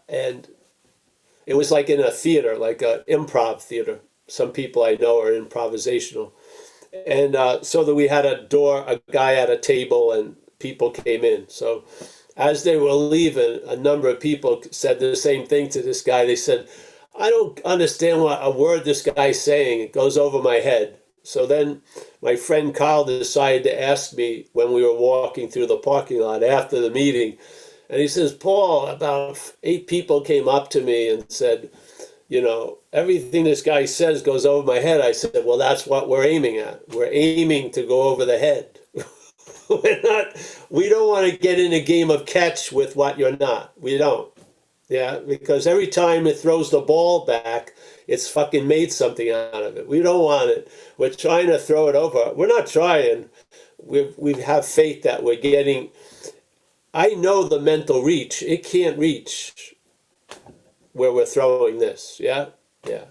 and it was like in a theater, like an improv theater. Some people I know are improvisational. And so that we had a guy at a table, and people came in. So as they were leaving, a number of people said the same thing to this guy. They said, I don't understand what a word this guy's saying. It goes over my head. So then my friend Carl decided to ask me when we were walking through the parking lot after the meeting. And he says, Paul, about 8 people came up to me and said, everything this guy says goes over my head. I said, well, that's what we're aiming at. We're aiming to go over the head. We don't want to get in a game of catch with what you're not. We don't. Yeah, because every time it throws the ball back, it's fucking made something out of it. We don't want it. We're trying to throw it over. We're not trying. We have faith that we're getting. I know the mental reach. It can't reach where we're throwing this. Yeah.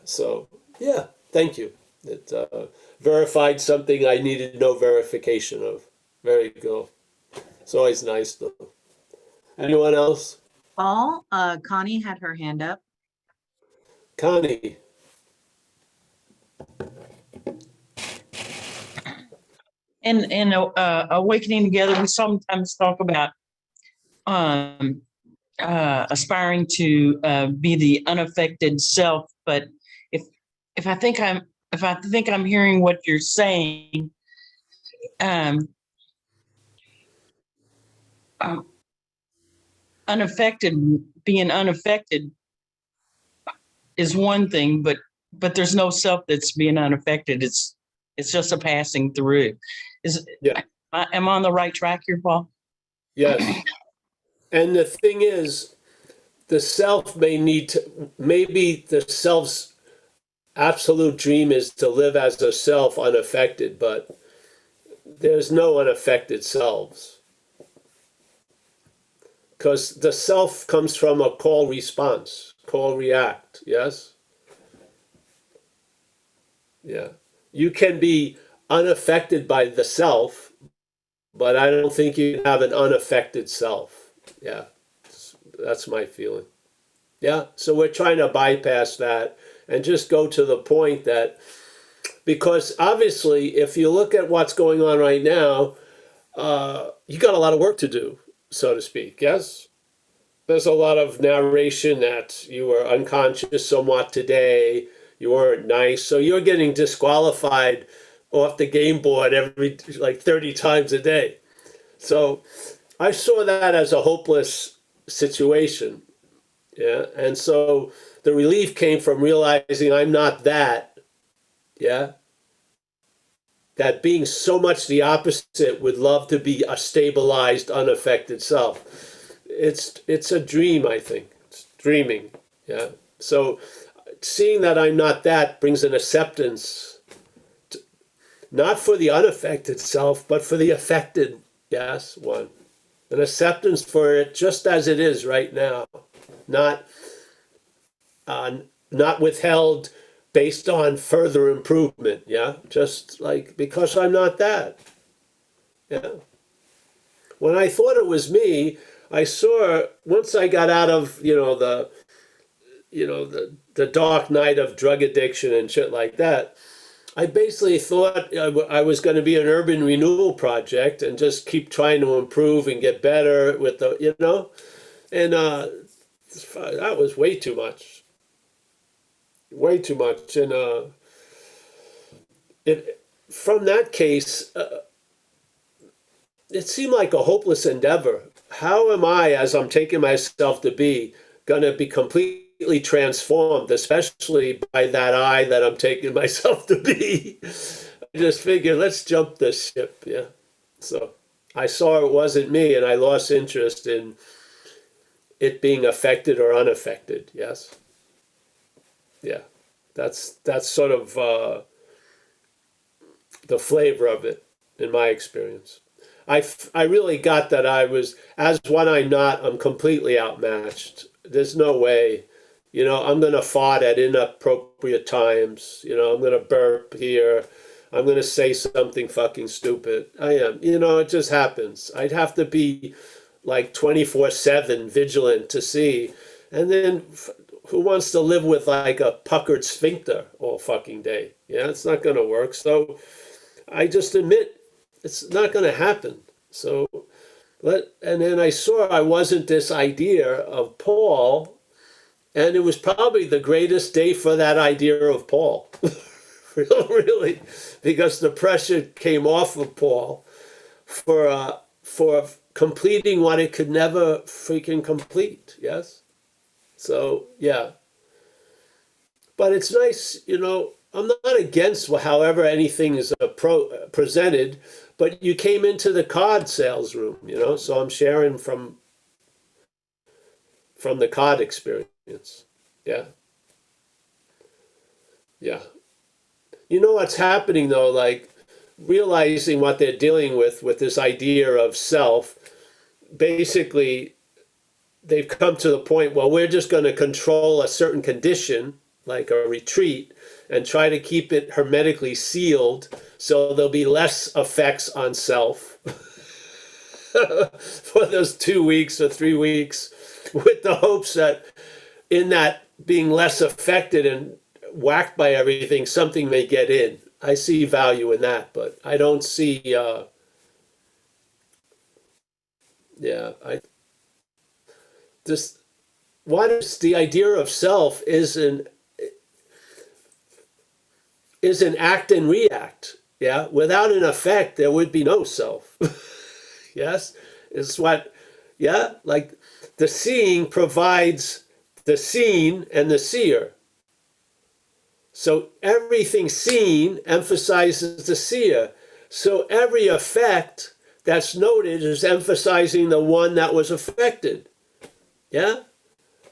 So, yeah, thank you. It verified something I needed no verification of. Very cool. It's always nice, though. Anyone else? Paul, Connie had her hand up. Connie. In Awakening Together, we sometimes talk about aspiring to be the unaffected self. But if I think I'm hearing what you're saying, being unaffected is one thing, but there's no self that's being unaffected. It's just a passing through. Am I on the right track here, Paul? Yes. And the thing is, the self maybe the self's absolute dream is to live as a self unaffected, but there's no unaffected selves. Because the self comes from a call response, call react, yes? Yeah. You can be unaffected by the self, but I don't think you have an unaffected self. Yeah, that's my feeling. Yeah, so we're trying to bypass that and just go to the point that, because obviously if you look at what's going on right now, you got a lot of work to do, so to speak, yes? There's a lot of narration that you were unconscious somewhat today, you weren't nice, so you're getting disqualified off the game board every 30 times a day. So I saw that as a hopeless situation. Yeah. And so the relief came from realizing I'm not that. Yeah. That being so much the opposite would love to be a stabilized, unaffected self. It's a dream, I think. It's dreaming. Yeah. So seeing that I'm not that brings an acceptance, not for the unaffected self, but for the affected, yes, one. An acceptance for it just as it is right now, not withheld based on further improvement, yeah? Just like, because I'm not that, yeah? When I thought it was me, I saw, once I got out of, the dark night of drug addiction and shit like that, I basically thought I was going to be an urban renewal project and just keep trying to improve and get better with the, and that was way too much. Way too much. And from that case, it seemed like a hopeless endeavor. How am I, as I'm taking myself to be, going to be completely transformed, especially by that I that I'm taking myself to be? I just figured, let's jump this ship, yeah. So I saw it wasn't me, and I lost interest in it being affected or unaffected, yes. Yeah, that's sort of the flavor of it in my experience. I really got that I was, as one I'm not, I'm completely outmatched. There's no way, I'm going to fart at inappropriate times. I'm going to burp here. I'm going to say something fucking stupid. I am. It just happens. I'd have to be like 24/7 vigilant to see. And then who wants to live with like a puckered sphincter all fucking day? Yeah, it's not going to work. So I just admit it's not going to happen. So and then I saw I wasn't this idea of Paul, and it was probably the greatest day for that idea of Paul. Really, because the pressure came off of Paul for completing what it could never freaking complete. Yes. So yeah. But it's nice, I'm not against however anything is presented, but you came into the card sales room, so I'm sharing from the card experience. Yeah. Yeah. What's happening though, like realizing what they're dealing with this idea of self, basically they've come to the point, well, we're just going to control a certain condition, like a retreat, and try to keep it hermetically sealed so there'll be less effects on self for those 2 weeks or 3 weeks, with the hopes that in that being less affected and whacked by everything, something may get in. I see value in that, but I don't see, what is the idea of self is an act and react. Yeah, without an effect, there would be no self. Yes, it's what, yeah, like the seeing provides the seen and the seer. So everything seen emphasizes the seer. So every effect that's noted is emphasizing the one that was affected. Yeah?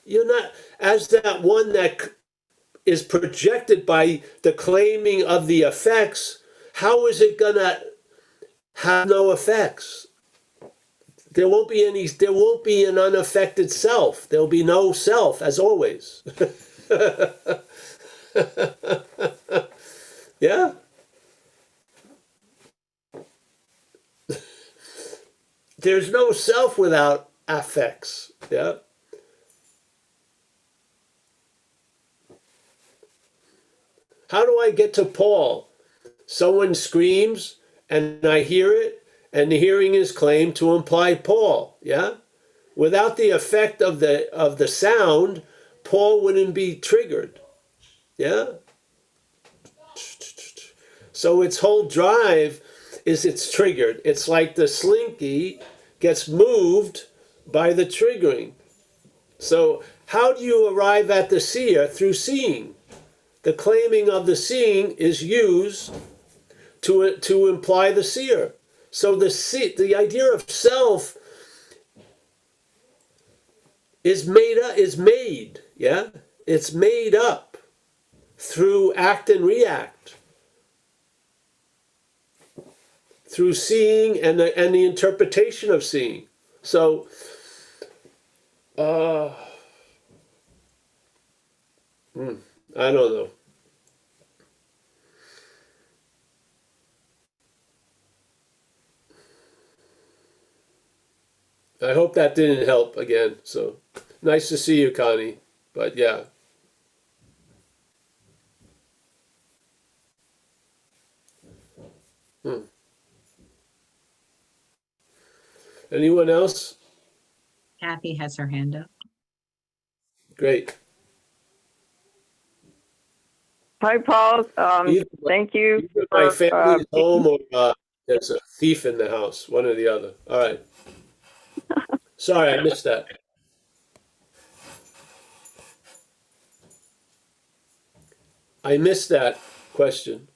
You're not, as that one that is projected by the claiming of the effects, how is it going to have no effects? There won't be an unaffected self. There'll be no self, as always. Yeah? There's no self without affects. Yeah? How do I get to Paul? Someone screams and I hear it, and the hearing is claimed to imply Paul. Yeah? Without the effect of the sound, Paul wouldn't be triggered. Yeah? So its whole drive is it's triggered. It's like the slinky gets moved by the triggering. So how do you arrive at the seer? Through seeing. The claiming of the seeing is used to imply the seer. So the idea of self is made, yeah? It's made up. through act and react, through seeing and the interpretation of seeing. So, I don't know. I hope that didn't help again. So, nice to see you, Connie. But yeah. Anyone else? Kathy has her hand up. Great. Hi, Paul. Thank you. Either my for, family is home or there's a thief in the house, one or the other. All right. Sorry, I missed that. I missed that question.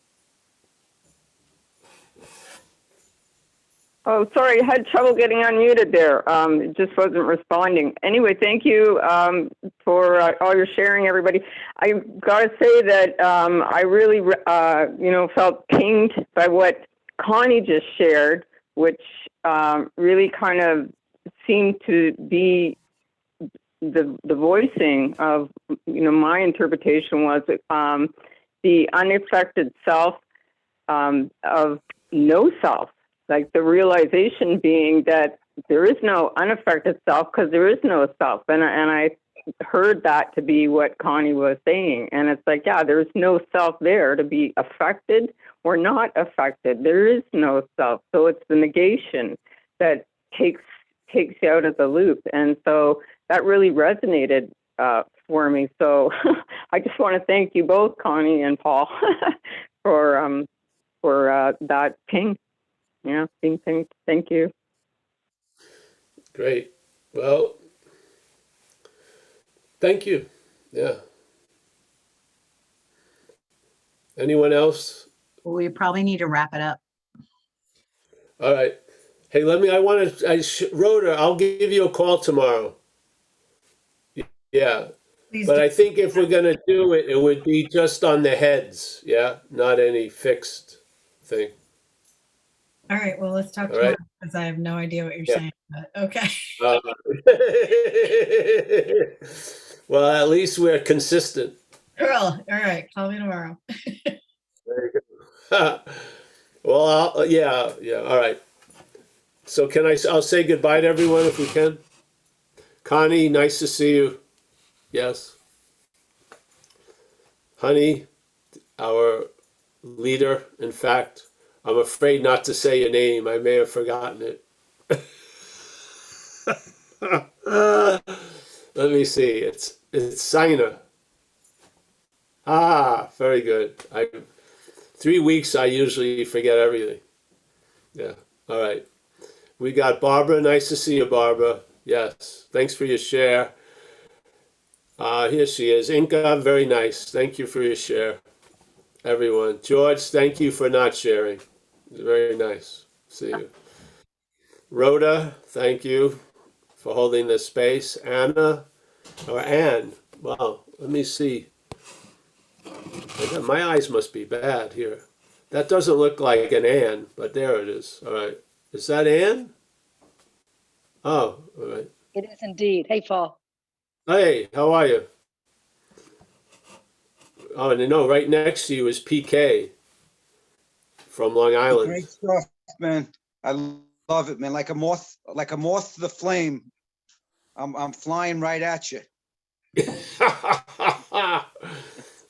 Oh, sorry, I had trouble getting unmuted there. It just wasn't responding. Anyway, thank you for all your sharing, everybody. I got to say that I really, felt pinged by what Connie just shared, which really kind of seemed to be the voicing of, my interpretation was the unaffected self of no self. Like the realization being that there is no unaffected self because there is no self. And I heard that to be what Connie was saying. And it's like, yeah, there's no self there to be affected or not affected. There is no self. So it's the negation that takes you out of the loop. And so that really resonated for me. So I just want to thank you both, Connie and Paul, for that ping. Yeah, thank you. Great. Well, thank you. Yeah. Anyone else? We probably need to wrap it up. All right. Hey, Rhoda, I'll give you a call tomorrow. Yeah. Please But do. I think if we're going to do it, it would be just on the heads. Yeah. Not any fixed thing. All right, well, let's talk All right. tomorrow because I have no idea what you're Yeah. saying, but okay. Well, at least we're consistent. Cool. All right, call me tomorrow. There you go. Well, yeah. All right. So I'll say goodbye to everyone if we can. Connie, nice to see you. Yes. Honey, our leader, in fact, I'm afraid not to say your name. I may have forgotten it. Let me see. It's Sina. Ah, very good. 3 weeks, I usually forget everything. Yeah. All right. We got Barbara. Nice to see you, Barbara. Yes. Thanks for your share. Here she is. Inka, very nice. Thank you for your share. Everyone. George, thank you for not sharing. Very nice. See you. Rhoda, thank you for holding this space. Anna, or Anne. Wow, let me see. My eyes must be bad here. That doesn't look like an Anne, but there it is. All right. Is that Anne? Oh, all right. It is indeed. Hey, Paul. Hey, how are you? Oh, and no, right next to you is PK from Long Island. Great stuff, man. I love it, man. Like a moth to the flame. I'm flying right at you.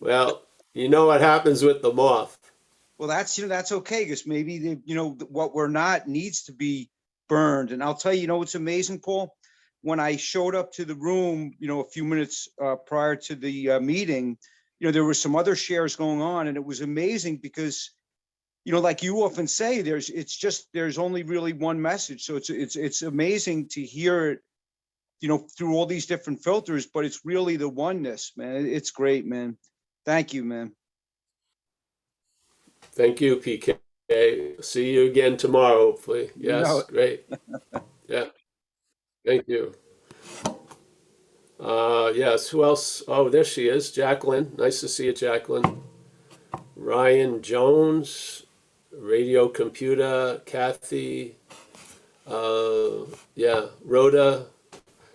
Well, you know what happens with the moth. Well, that's okay, because maybe what we're not needs to be burned. And I'll tell you, what's amazing, Paul? When I showed up to the room, a few minutes prior to the meeting, there were some other shares going on, and it was amazing because, like you often say, there's only really one message. So it's amazing to hear it, through all these different filters, but it's really the oneness, man. It's great, man. Thank you, man. Thank you, PK. See you again tomorrow, hopefully. Yes, great. Yeah. Thank you. Yes, who else? Oh, there she is, Jacqueline. Nice to see you, Jacqueline. Ryan Jones, Radio Computer, Kathy. Yeah, Rhoda.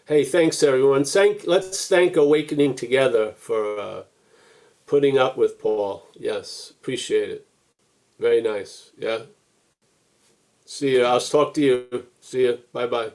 Hey, thanks everyone. Let's thank Awakening Together for putting up with Paul. Yes, appreciate it. Very nice. Yeah. See you. I'll talk to you. See you. Bye-bye.